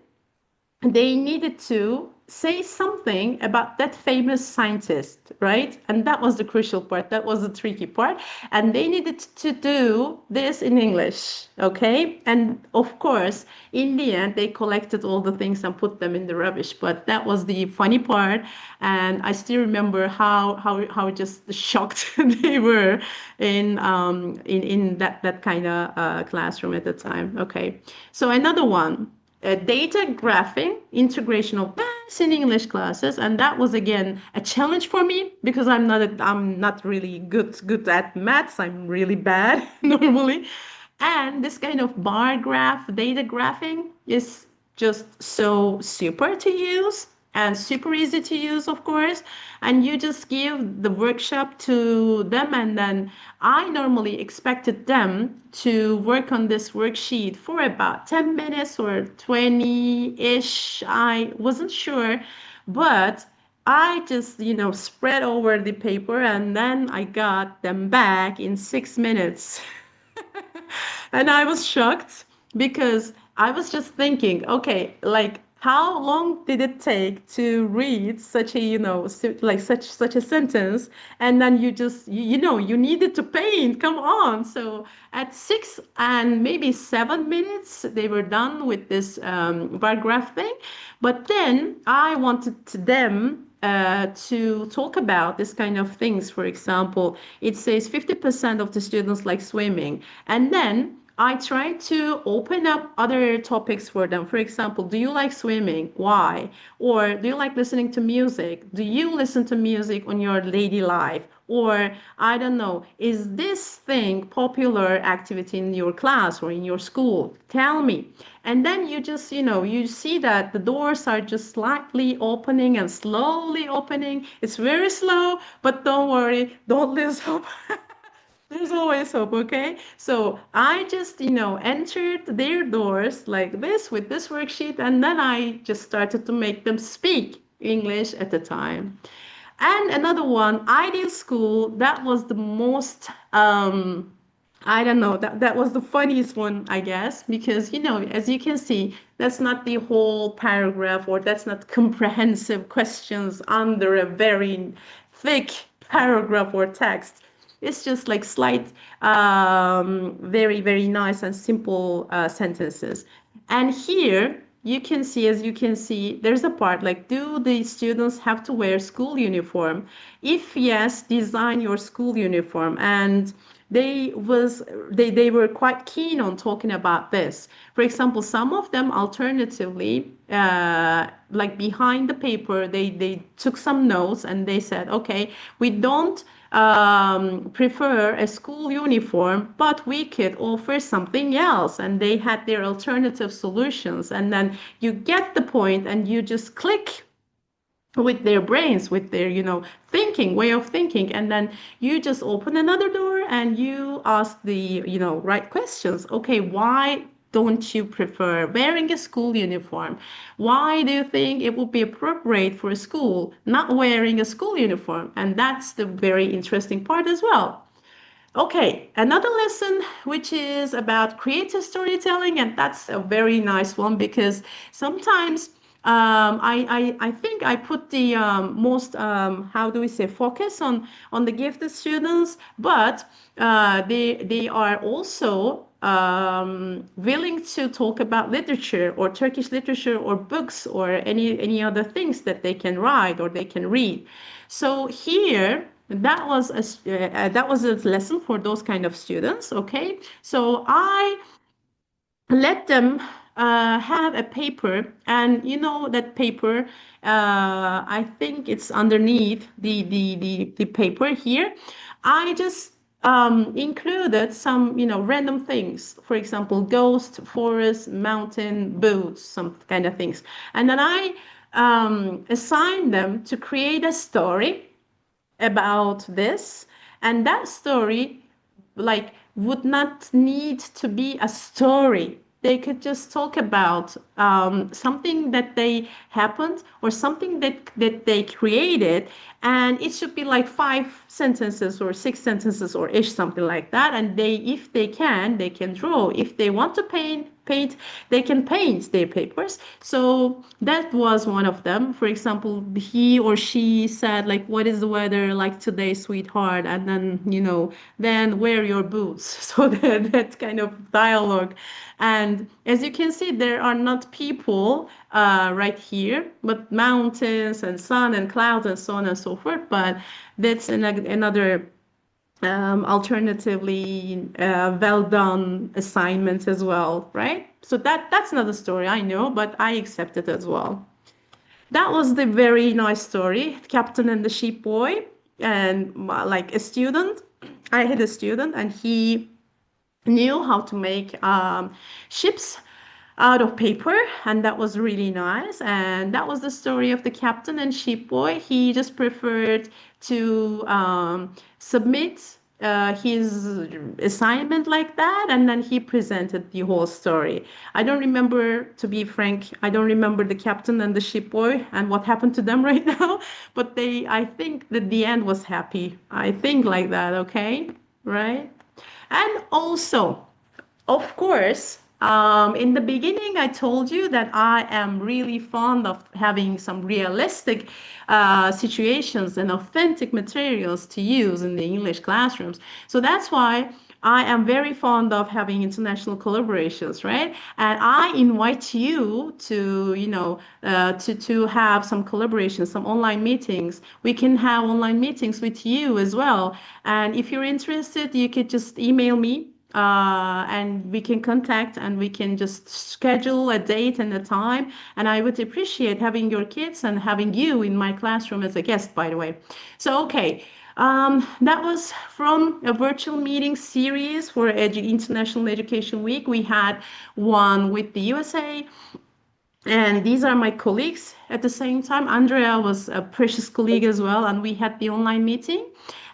they needed to say something about that famous scientist, right? And that was the crucial part. That was the tricky part. And they needed to do this in English, okay? And of course, in the end, they collected all the things and put them in the rubbish. But that was the funny part. And I still remember how just shocked they were in that kind of classroom at the time. Okay. So another one, data graphing, integration of maths in English classes, and that was again a challenge for me because I'm not really good at maths. I'm really bad normally, and this kind of bar graph, data graphing is just so super to use and super easy to use, of course. And you just give the workshop to them, and then I normally expected them to work on this worksheet for about 10 minutes or 20-ish. I wasn't sure, but I just, spread over the paper, and then I got them back in 6 minutes. And I was shocked because I was just thinking, okay, like how long did it take to read such a, like such a sentence, and then you just, you needed to paint. Come on. So at 6 and maybe 7 minutes, they were done with this bar graph thing. But then I wanted them to talk about this kind of things. For example, it says 50% of the students like swimming. And then I try to open up other topics for them. For example, do you like swimming? Why? Or do you like listening to music? Do you listen to music on your daily life? Or I don't know, is this thing popular activity in your class or in your school? Tell me. And then you just, you see that the doors are just slightly opening and slowly opening. It's very slow, but don't worry, don't lose hope. There's always hope, okay? So I just, entered their doors like this with this worksheet, and then I just started to make them speak English at the time. And another one, ideal school, that was the most I don't know, that was the funniest one, I guess, because as you can see, that's not the whole paragraph, or that's not comprehensive questions under a very thick paragraph or text. It's just like slight, very, very nice and simple sentences. And here you can see, as you can see, there's a part like, do the students have to wear school uniform? If yes, design your school uniform. And they were quite keen on talking about this. For example, some of them alternatively, like behind the paper, they took some notes and they said, okay, we don't prefer a school uniform, but we could offer something else. And they had their alternative solutions. And then you get the point and you just click with their brains, with their, thinking, way of thinking. And then you just open another door and you ask the, right questions. Okay, why don't you prefer wearing a school uniform? Why do you think it would be appropriate for a school not wearing a school uniform? And that's the very interesting part as well. Okay, another lesson which is about creative storytelling, and that's a very nice one because sometimes I think I put the most how do we say, focus on the gifted students, but they are also willing to talk about literature or Turkish literature or books or any other things that they can write or they can read. So here that was a lesson for those kind of students. Okay, so I let them have a paper, and that paper, I think it's underneath the paper here. I just included some random things, for example, ghost, forest, mountain, boots, some kind of things, and then I assigned them to create a story about this, and that story like would not need to be a story. They could just talk about something that they happened or something that they created, and it should be like 5 sentences or 6 sentences or ish, something like that. And if they can draw. If they want to paint, they can paint their papers. So that was one of them. For example, he or she said like, what is the weather like today, sweetheart? And then then wear your boots. So that kind of dialogue. And as you can see, there are not people right here, but mountains and sun and clouds and so on and so forth. But that's another alternatively well done assignment as well, right? So that's another story, I know, but I accept it as well. That was the very nice story, Captain and the Sheep Boy. And like a student, I had a student and he knew how to make ships out of paper, and that was really nice. And that was the story of the captain and sheep boy. He just preferred to submit his assignment like that, and then he presented the whole story. I don't remember, to be frank, I don't remember the captain and the sheep boy and what happened to them right now, but I think that the end was happy. I think like that, okay? Right? And also, of course, in the beginning, I told you that I am really fond of having some realistic situations and authentic materials to use in the English classrooms. So that's why I am very fond of having international collaborations, right? And I invite you to, to have some collaborations, some online meetings. We can have online meetings with you as well. And if you're interested, you could just email me and we can contact and we can just schedule a date and a time. And I would appreciate having your kids and having you in my classroom as a guest, by the way. So, okay. That was from a virtual meeting series for International Education Week. We had one with the USA, and these are my colleagues at the same time. Andrea was a precious colleague as well, and we had the online meeting.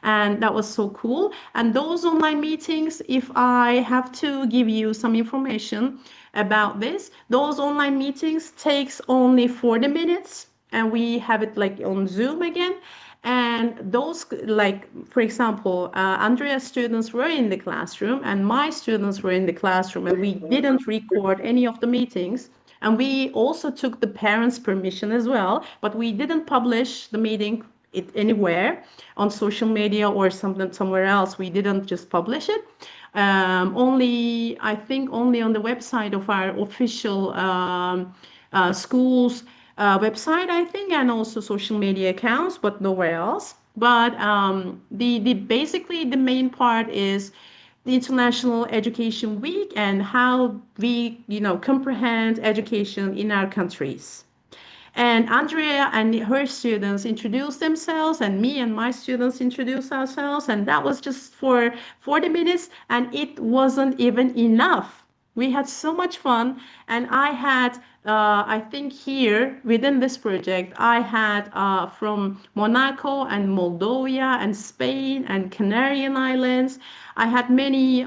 And that was so cool. And those online meetings, if I have to give you some information about this, those online meetings takes only 40 minutes, and we have it like on Zoom again. And those, like, for example, Andrea's students were in the classroom and my students were in the classroom, and we didn't record any of the meetings. And we also took the parents' permission as well, but we didn't publish the meeting it anywhere on social media or something somewhere else. We didn't just publish it. Only, I think, only on the website of our official schools website, I think, and also social media accounts, but nowhere else. But the basically the main part is the International Education Week and how we, comprehend education in our countries. And Andrea and her students introduced themselves, and me and my students introduced ourselves. And that was just for 40 minutes, and it wasn't even enough. We had so much fun. And I had, I think here within this project, I had from Monaco and Moldova and Spain and Canarian Islands. I had many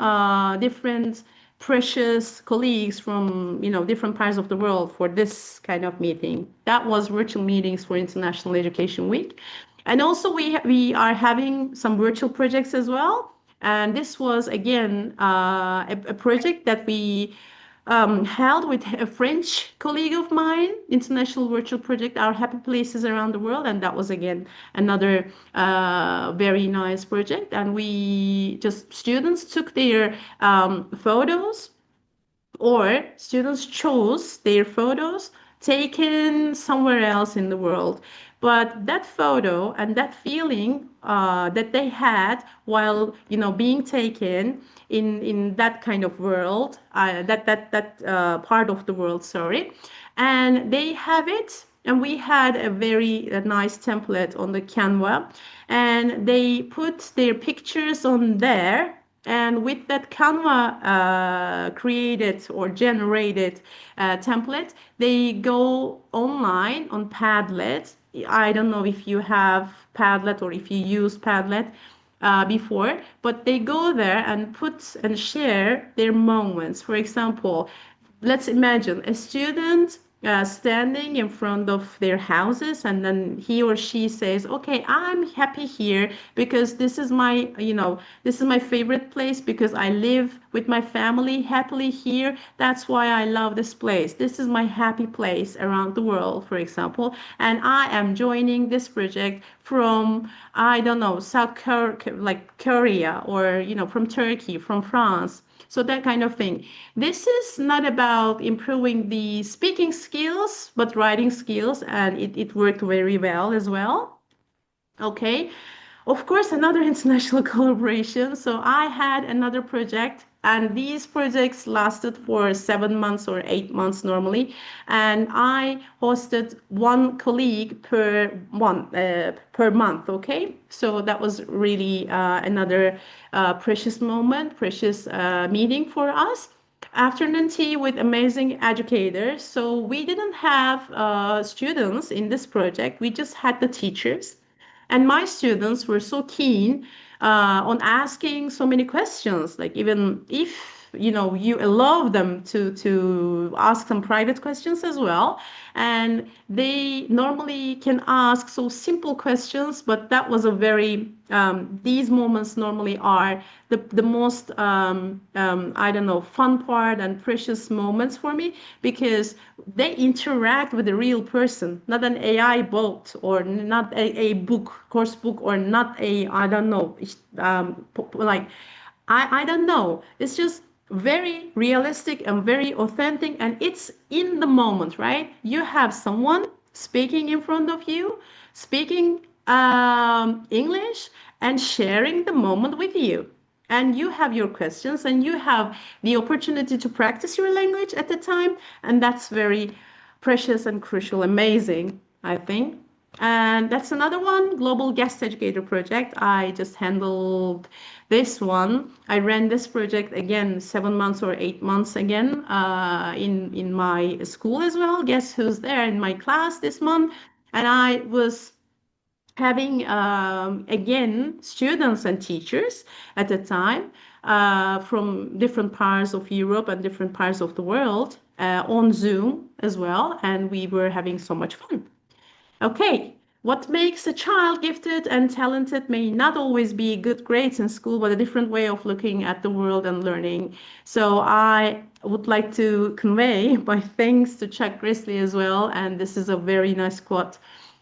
different precious colleagues from different parts of the world for this kind of meeting. That was virtual meetings for International Education Week. And also we are having some virtual projects as well. And this was again a project that we held with a French colleague of mine, international virtual project, Our Happy Places Around the World. And that was again another very nice project. And we just, students took their photos, or students chose their photos taken somewhere else in the world. But that photo and that feeling that they had while being taken in that kind of world, that part of the world, sorry, and they have it. And we had a very nice template on the Canva, and they put their pictures on there, and with that Canva created or generated template, they go online on Padlet. I don't know if you have Padlet or if you use Padlet before, but they go there and put and share their moments. For example, let's imagine a student standing in front of their houses, and then he or she says, okay, I'm happy here because this is my favorite place because I live with my family happily here. That's why I love this place. This is my happy place around the world, for example. And I am joining this project from, I don't know, South Korea, like Korea, or from Turkey, from France. So that kind of thing. This is not about improving the speaking skills, but writing skills, and it worked very well as well. Okay. Of course, another international collaboration. So I had another project, and these projects lasted for 7 months or 8 months normally. And I hosted one colleague per month. Okay, so that was really another precious moment, precious meeting for us. Afternoon tea with amazing educators. So we didn't have students in this project. We just had the teachers. And my students were so keen on asking so many questions, like even if you allow them to ask some private questions as well. And they normally can ask so simple questions, but that was a very these moments normally are the most I don't know, fun part and precious moments for me, because they interact with a real person, not an AI bot, or not a book, course book, or not a, I don't know, like I don't know. It's just very realistic and very authentic, and it's in the moment, right? You have someone speaking in front of you, speaking English, and sharing the moment with you. And you have your questions, and you have the opportunity to practice your language at the time, and that's very precious and crucial, amazing, I think. And that's another one, Global Guest Educator Project. I just handled this one. I ran this project again, 7 months or 8 months again, in my school as well. Guess who's there in my class this month? And I was having again students and teachers at the time from different parts of Europe and different parts of the world on Zoom as well, and we were having so much fun. Okay, what makes a child gifted and talented may not always be good grades in school, but a different way of looking at the world and learning. So I would like to convey my thanks to Chuck Grassley as well, and this is a very nice quote.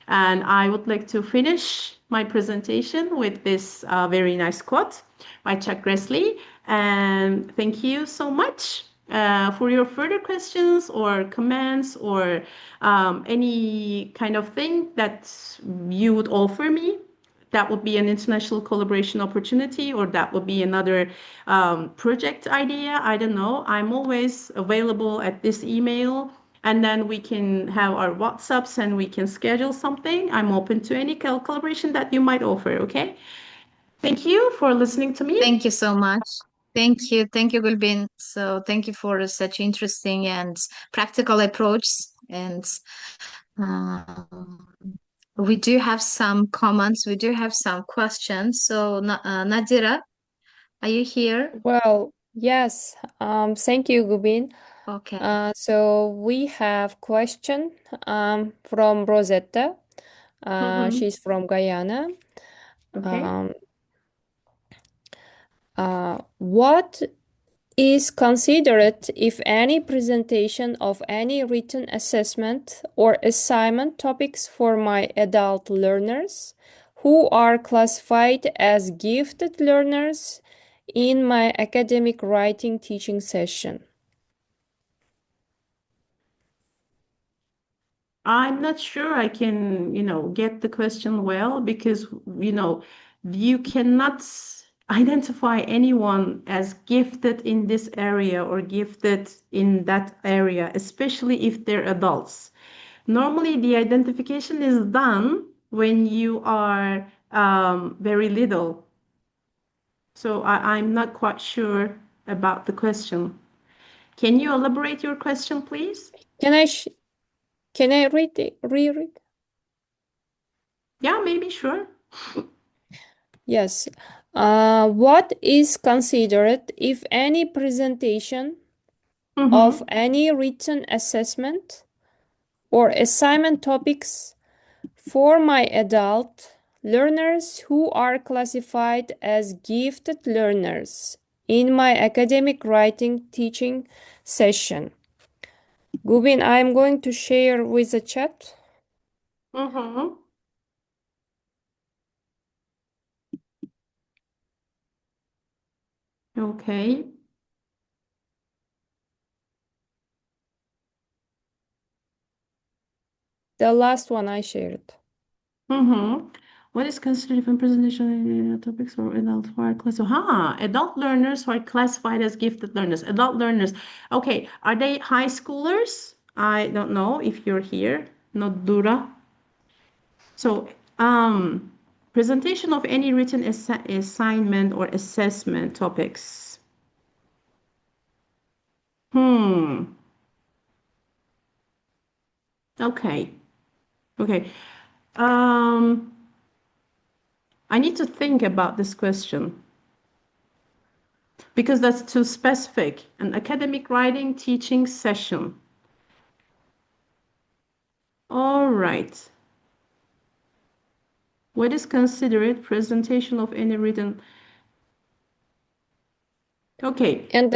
And I would like to finish my presentation with this very nice quote by Chuck Grassley. And thank you so much for your further questions or comments or any kind of thing that you would offer me. That would be an international collaboration opportunity, or that would be another project idea. I don't know. I'm always available at this email, and then we can have our WhatsApps and we can schedule something. I'm open to any collaboration that you might offer. Okay. Thank you for listening to me. Thank you so much. Thank you, Gulbin. So thank you for such interesting and practical approach. And um, we do have some comments. We do have some questions. So Nadira, are you here? Well, yes. Thank you, Gülbin. Okay. So we have question from Rosetta. Mhm. She's from Guyana. Okay. Um, what is considered if any presentation of any written assessment or assignment topics for my adult learners who are classified as gifted learners in my academic writing teaching session? I'm not sure I can, get the question well because, you cannot identify anyone as gifted in this area or gifted in that area, especially if they're adults. Normally, the identification is done when you are very little. So I'm not quite sure about the question. Can you elaborate your question, please? Can I sh can I read it? Reread? Yeah, maybe, sure. Yes. What is considered if any presentation of Mm-hmm. any written assessment or assignment topics for my adult learners who are classified as gifted learners in my academic writing teaching session? Gubin, I'm going to share with the chat. Mm-hmm. Okay. The last one I shared. Mm-hmm. What is considered if a presentation topics for adult who are classified? Adult learners who are classified as gifted learners. Adult learners. Okay, are they high schoolers? I don't know if you're here. Not Dura. So, presentation of any written assignment or assessment topics. Hmm. Okay. Okay. Um, I need to think about this question because that's too specific. An academic writing teaching session. All right. What is considered presentation of any written? Okay. And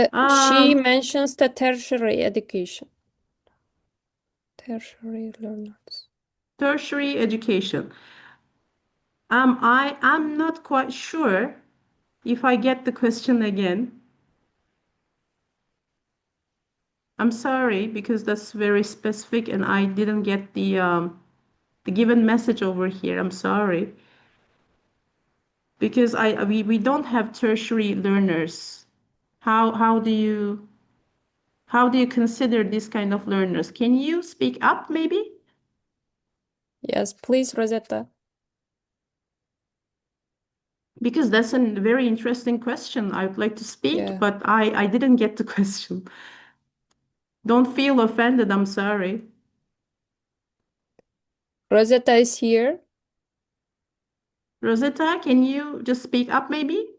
she mentions the tertiary education. Tertiary learners. Tertiary education. I'm not quite sure if I get the question again. I'm sorry because that's very specific and I didn't get the given message over here. I'm sorry. Because we don't have tertiary learners. How do you consider this kind of learners? Can you speak up maybe? Yes, please, Rosetta. Because that's a very interesting question. I would like to speak, Yeah. but I didn't get the question. Don't feel offended. I'm sorry. Rosetta is here. Rosetta, can you just speak up maybe?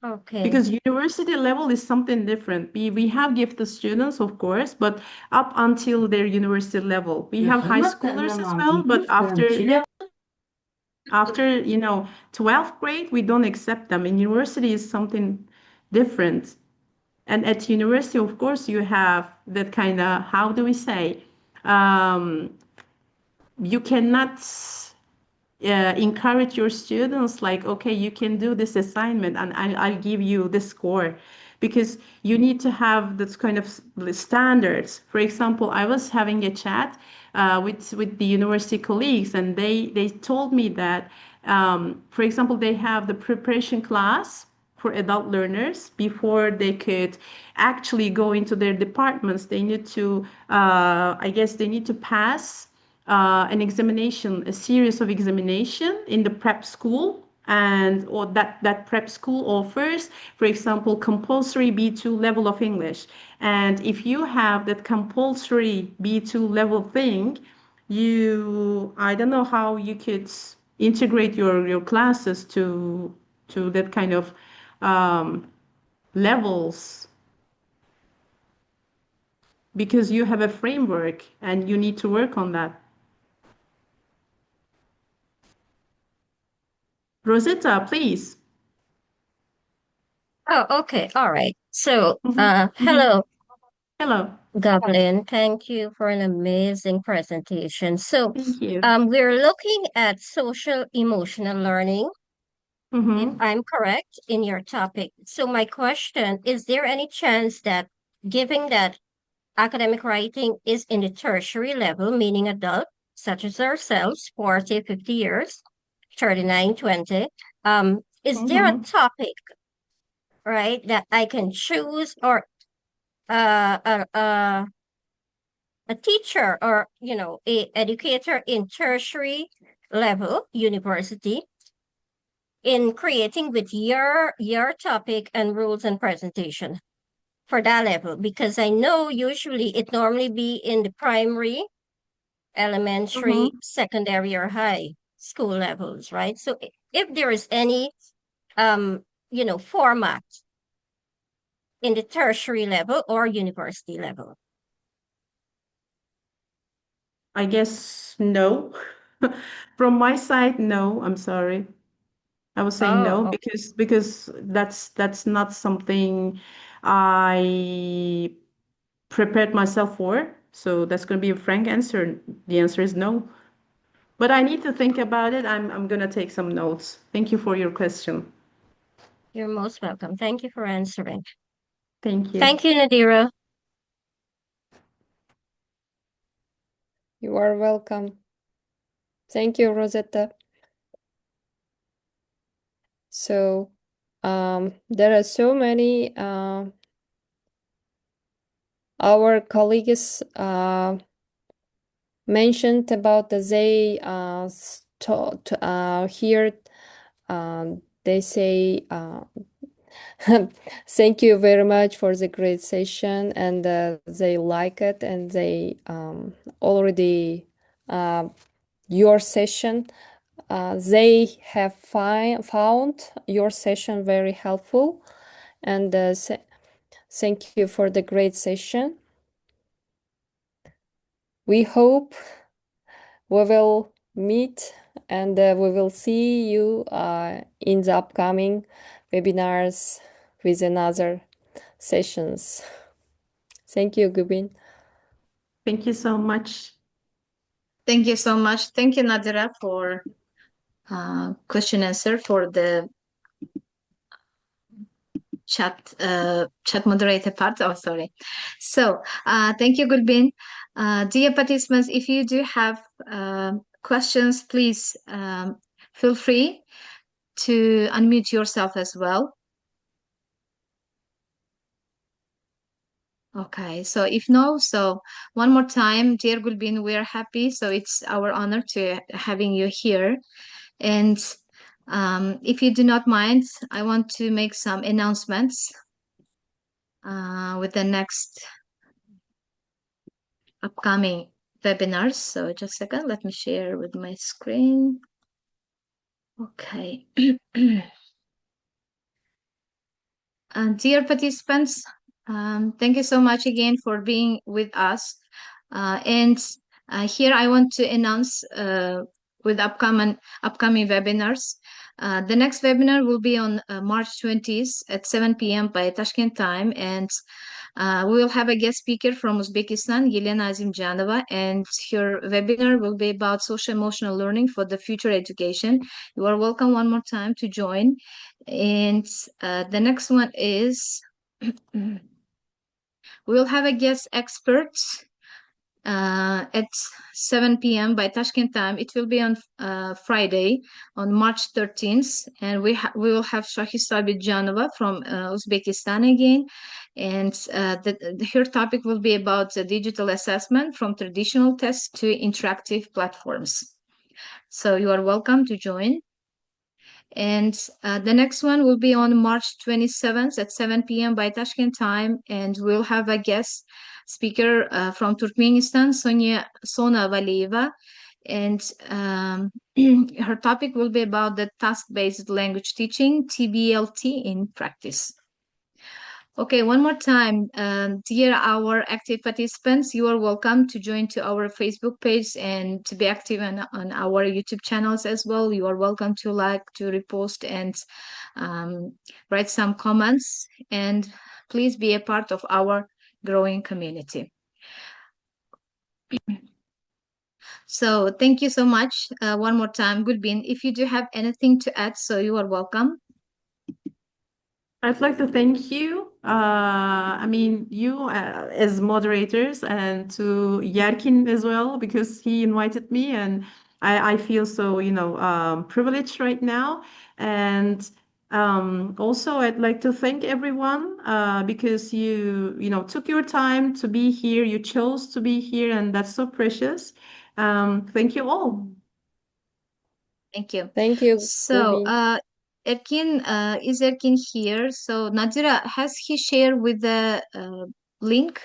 Okay. Because university level is something different. We have gifted students, of course, but up until their university level. We have high schoolers as well, but after 12th grade, we don't accept them. In university is something different. And at university, of course, you have that kind of, how do we say, you cannot encourage your students like, okay, you can do this assignment and I'll give you the score, because you need to have this kind of standards. For example, I was having a chat with the university colleagues, and they told me that, for example, they have the preparation class for adult learners before they could actually go into their departments. They need to, I guess, they need to pass an examination, a series of examination in the prep school, and or that prep school offers, for example, compulsory B2 level of English. And if you have that compulsory B2 level thing, I don't know how you could integrate your classes to that kind of levels, because you have a framework and you need to work on that. Rosetta, please. Oh, okay. All right. So, Mhm. hello, Hello. Goblin. Thank you for an amazing presentation. So, Thank you. we're looking at social emotional learning, if Mm-hmm. I'm correct in your topic. So, my question, is there any chance that, given that academic writing is in the tertiary level, meaning adult, such as ourselves, 40, 50 years, 39, 20, is there a Mm-hmm. topic, right, that I can choose, or uh, uh, uh, a teacher, or a educator in tertiary level university, in creating with your topic and rules and presentation for that level? Because I know usually it normally be in the primary, Mm-hmm. elementary, secondary, or high school levels, right? So if there is any format in the tertiary level or university level. I guess no. From my side, no. I'm sorry. I would say no, Oh, because that's not something I prepared myself for. So that's going to be a frank answer. The answer is no. But I need to think about it. I'm going to take some notes. Thank you for your question. you're most welcome. Thank you for answering. Thank you. Thank you, Nadira. You are welcome. Thank you, Rosetta. So, there are so many our colleagues mentioned about the they here they say thank you very much for the great session, and they like it, and they already your session they have found your session very helpful, and thank you for the great session. We hope we will meet, and we will see you in the upcoming webinars with another sessions. Thank you, Gülbin. Thank you so much. Thank you so much. Thank you, Nadira, for question answer for the chat moderator part. Oh, sorry. So thank you, Gulbin. Dear participants, if you do have questions, please feel free to unmute yourself as well. Okay, so if no, so one more time, dear Gulbin, we are happy. So it's our honor to having you here. And if you do not mind, I want to make some announcements with the next upcoming webinars. So just a second, let me share with my screen. Okay. Dear participants, thank you so much again for being with us. And here I want to announce with upcoming webinars. The next webinar will be on March 20th at 7 p.m. by Tashkent time, and we will have a guest speaker from Uzbekistan, Yelena Azimjanova, and her webinar will be about social emotional learning for the future education. You are welcome one more time to join. And the next one is we'll have a guest expert at 7 p.m. by Tashkent time. It will be on Friday, on March 13th, and we will have Shahista Bidjanova from Uzbekistan again, and her topic will be about the digital assessment from traditional tests to interactive platforms. So you are welcome to join. And the next one will be on March 27th at 7 p.m. by Tashkent time, and we'll have a guest speaker from Turkmenistan, Sona Valieva, and her topic will be about the task-based language teaching, TBLT, in practice. Okay, one more time, dear our active participants, you are welcome to join to our Facebook page and to be active on our YouTube channels as well. You are welcome to like, to repost, and write some comments, and please be a part of our growing community. So thank you so much. One more time, Gülbin, if you do have anything to add, so you are welcome. I'd like to thank you. I mean, you as moderators, and to Yerkin as well, because he invited me, and I feel so, privileged right now. And also, I'd like to thank everyone because you took your time to be here. You chose to be here, and that's so precious. Thank you all. Thank you. Thank you, So, Gülbin. Erkin, is Erkin here? So, Nadira, has he shared with the link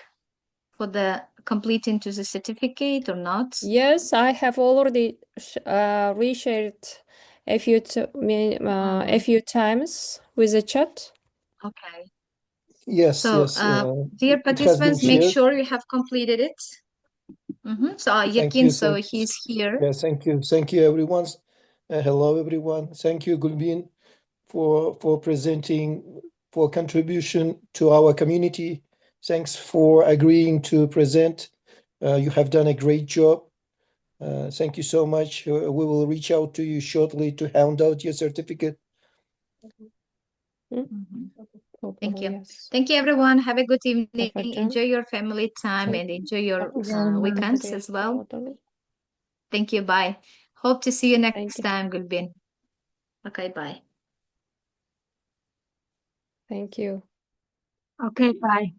for the completing to the certificate or not? Yes, I have already reshared a few times with the chat. Okay. Yes, So, yes. dear It has been participants, make shared. sure you have completed it. So, Thank Erkin, you. so he's here. Yes, thank you. Thank you, everyone. Hello, everyone. Thank you, Gülbin, for presenting, for contribution to our community. Thanks for agreeing to present. You have done a great job. Thank you so much. We will reach out to you shortly to hand out your certificate. Thank you. Yes. Thank you, everyone. Have a good evening. Afacan. Enjoy your family time and enjoy your weekends as well. Thank you. Bye. Hope to see you next time, Gülbin. Okay, bye. Thank you. Okay, bye.